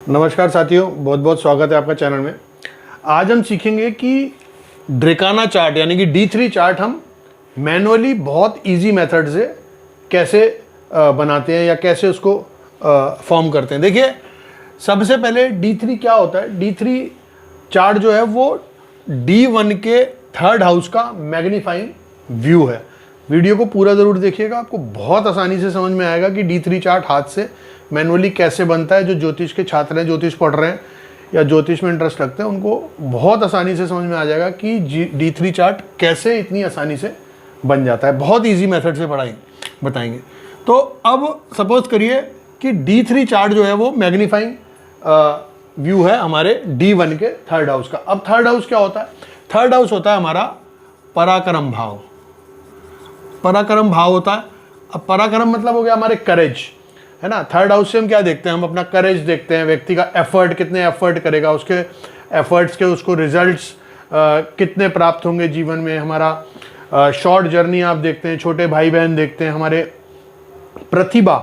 नमस्कार साथियों, बहुत बहुत स्वागत है आपका चैनल में। आज हम सीखेंगे कि ड्रेकाना चार्ट यानी कि D3 चार्ट हम मैनुअली बहुत इजी मेथड से कैसे बनाते हैं या कैसे उसको फॉर्म करते हैं। देखिए, सबसे पहले D3 क्या होता है। D3 चार्ट जो है वो D1 के थर्ड हाउस का मैग्नीफाइंग व्यू है। वीडियो को पूरा ज़रूर देखिएगा, आपको बहुत आसानी से समझ में आएगा कि D3 चार्ट हाथ से मैनुअली कैसे बनता है। जो ज्योतिष के छात्र हैं, ज्योतिष पढ़ रहे हैं या ज्योतिष में इंटरेस्ट रखते हैं, उनको बहुत आसानी से समझ में आ जाएगा कि D3 चार्ट कैसे इतनी आसानी से बन जाता है। बहुत इजी मेथड से बताएंगे। तो अब सपोज करिए कि D3 चार्ट जो है वो मैग्नीफाइंग व्यू है हमारे D1 के थर्ड हाउस का। अब थर्ड हाउस क्या होता है? थर्ड हाउस होता है हमारा पराक्रम भाव। पराक्रम भाव होता है। अब पराक्रम मतलब हो गया हमारे करेज, है ना। थर्ड हाउस से हम क्या देखते हैं? हम अपना करेज देखते हैं, व्यक्ति का एफर्ट, कितने एफर्ट करेगा, उसके एफर्ट्स के उसको रिजल्ट्स कितने प्राप्त होंगे जीवन में। हमारा शॉर्ट जर्नी आप देखते हैं, छोटे भाई बहन देखते हैं, हमारे प्रतिभा,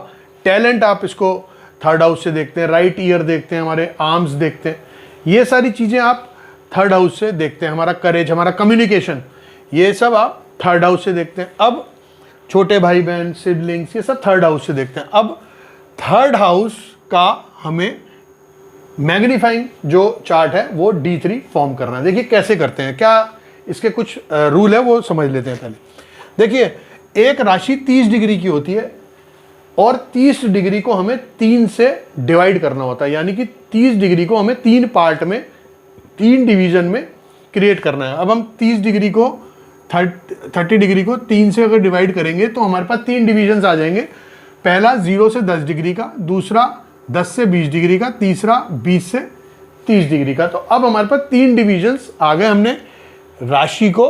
टैलेंट आप इसको थर्ड हाउस से देखते हैं, राइट ईयर देखते हैं, हमारे आर्म्स देखते हैं। ये सारी चीज़ें आप थर्ड हाउस से देखते हैं। हमारा करेज, हमारा कम्युनिकेशन, ये सब आप थर्ड हाउस से देखते हैं। अब छोटे भाई बहन, सिबलिंग्स, ये सब थर्ड हाउस से देखते हैं। अब थर्ड हाउस का हमें मैग्नीफाइंग जो चार्ट है वो D3 फॉर्म करना है। देखिए कैसे करते हैं, क्या इसके कुछ रूल है वो समझ लेते हैं पहले। देखिए, एक राशि 30 डिग्री की होती है और 30 डिग्री को हमें 3 से डिवाइड करना होता है, यानी कि 30 डिग्री को हमें 3 पार्ट में, 3 डिवीजन में क्रिएट करना है। अब हम 30 डिग्री को 30 डिग्री को 3 से अगर डिवाइड करेंगे तो हमारे पास 3 डिवीजन आ जाएंगे। पहला 0 से 10 डिग्री का, दूसरा 10 से 20 डिग्री का, तीसरा 20 से 30 डिग्री का। तो अब हमारे पास 3 डिवीजन्स आ गए। हमने राशि को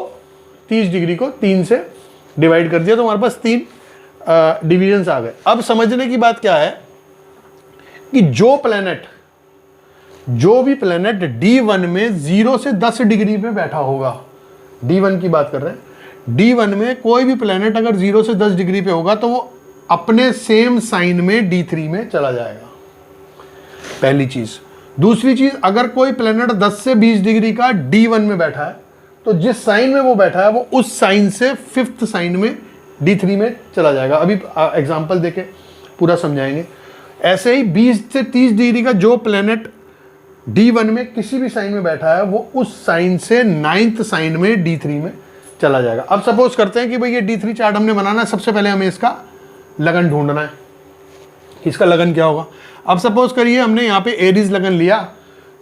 30 डिग्री को 3 से डिवाइड कर दिया तो हमारे पास 3 डिवीजन्स आ गए। अब समझने की बात क्या है कि जो भी प्लेनेट D1 में 0 से 10 डिग्री पे बैठा होगा, D1 की बात कर रहे हैं, D1 में कोई भी प्लेनेट अगर 0 से 10 डिग्री पे होगा तो वो अपने सेम साइन में D3 में चला जाएगा, पहली चीज। दूसरी चीज, अगर कोई प्लेनेट 10 से 20 डिग्री का D1 में बैठा है तो जिस साइन में वो बैठा है वो उस साइन से 5th साइन में D3 में चला जाएगा। अभी एग्जांपल देके पूरा समझाएंगे। ऐसे ही 20 से 30 डिग्री का जो प्लेनेट D1 में किसी भी साइन में बैठा है वो उस साइन से 9th साइन में D3 में चला जाएगा। अब सपोज करते हैं कि भाई ये D3 चार्ट हमने बनाना है। सबसे पहले हमें इसका लगन ढूंढना है। इसका लगन क्या होगा? अब सपोज करिए हमने यहाँ पे एरीज लगन लिया,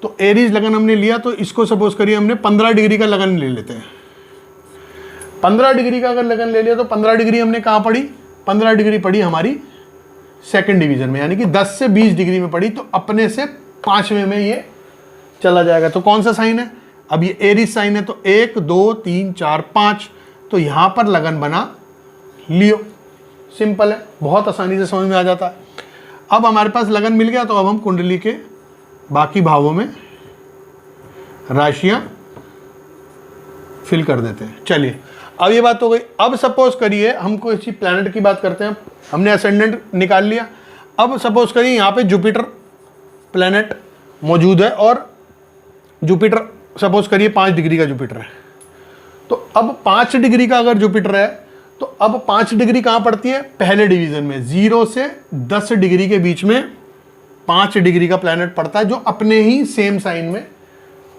तो एरीज लगन हमने लिया तो इसको सपोज करिए हमने 15 डिग्री का लगन ले लेते हैं। 15 डिग्री का अगर लगन ले लिया तो 15 डिग्री हमने कहाँ पड़ी? 15 डिग्री पड़ी हमारी सेकंड डिवीजन में, यानी कि 10 से 20 डिग्री में पड़ी। तो अपने से 5वें में ये चला जाएगा। तो कौन सा साइन है? अब ये एरीज साइन है, तो 1 2 3 4 5, तो यहाँ पर लगन बना लियो। सिंपल है, बहुत आसानी से समझ में आ जाता है। अब हमारे पास लगन मिल गया तो अब हम कुंडली के बाकी भावों में राशियां फिल कर देते हैं। चलिए, अब ये बात हो गई। अब सपोज करिए हम कोई सी प्लैनेट की बात करते हैं। हमने असेंडेंट निकाल लिया। अब सपोज करिए यहाँ पे जुपिटर प्लैनेट मौजूद है और जुपिटर सपोज करिए 5 डिग्री का जुपिटर है। तो अब 5 डिग्री का अगर जुपिटर है तो अब 5 डिग्री कहाँ पड़ती है? पहले डिवीजन में। 0 से 10 डिग्री के बीच में 5 डिग्री का प्लैनेट पड़ता है जो अपने ही सेम साइन में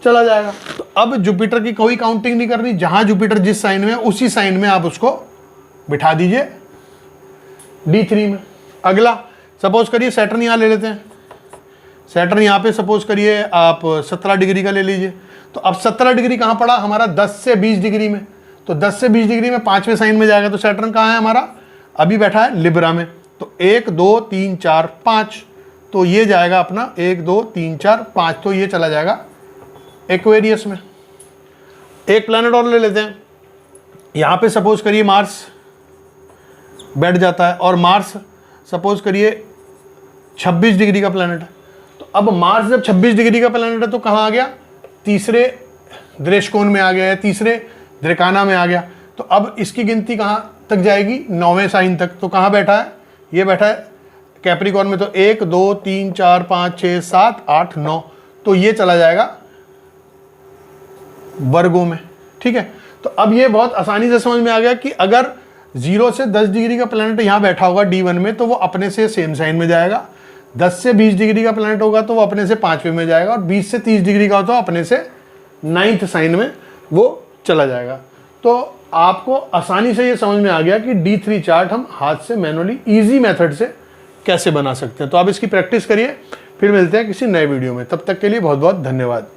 चला जाएगा। तो अब जुपिटर की कोई काउंटिंग नहीं करनी, जहां जुपिटर जिस साइन में उसी साइन में आप उसको बिठा दीजिए D3 में। अगला सपोज करिए सैटर्न यहाँ ले लेते हैं। सैटर्न यहाँ पे सपोज करिए आप 17 डिग्री का ले लीजिए। तो अब 17 डिग्री कहाँ पड़ा हमारा? 10 से 20 डिग्री में। तो 10 से 20 डिग्री में 5वें साइन में जाएगा। तो सैटर्न कहाँ है हमारा? अभी बैठा है लिब्रा में। तो 1 2 3 4 5, तो ये जाएगा अपना 1 2 3 4 5, तो ये चला जाएगा एक्वेरियस में। एक प्लैनेट और ले लेते हैं। यहाँ पे सपोज करिए मार्स बैठ जाता है और मार्स सपोज करिए 26 डिग्री का प्लैनेट है। तो अब मार्स जब 26 डिग्री का प्लैनेट है तो कहाँ आ गया? तीसरे दृष्टिकोण में आ गया है, तीसरे ड्रेकाना में आ गया। तो अब इसकी गिनती कहाँ तक जाएगी? 9वें साइन तक। तो कहाँ बैठा है? ये बैठा है कैप्रिकॉर्न में तो 1 2 3 4 5 6 7 8 9, तो ये चला जाएगा वर्गों में। ठीक है, तो अब ये बहुत आसानी से समझ में आ गया कि अगर 0 से 10 डिग्री का प्लैनेट यहाँ बैठा होगा D1 में, तो वो अपने से सेम साइन में जाएगा। 10 से 20 डिग्री का प्लैनेट होगा तो वो अपने से 5वें में जाएगा, और 20 से 30 डिग्री का हो तो अपने से 9th साइन में वो चला जाएगा। तो आपको आसानी से ये समझ में आ गया कि D3 चार्ट हम हाथ से मैनुअली ईजी मेथड से कैसे बना सकते हैं। तो आप इसकी प्रैक्टिस करिए, फिर मिलते हैं किसी नए वीडियो में। तब तक के लिए बहुत बहुत धन्यवाद।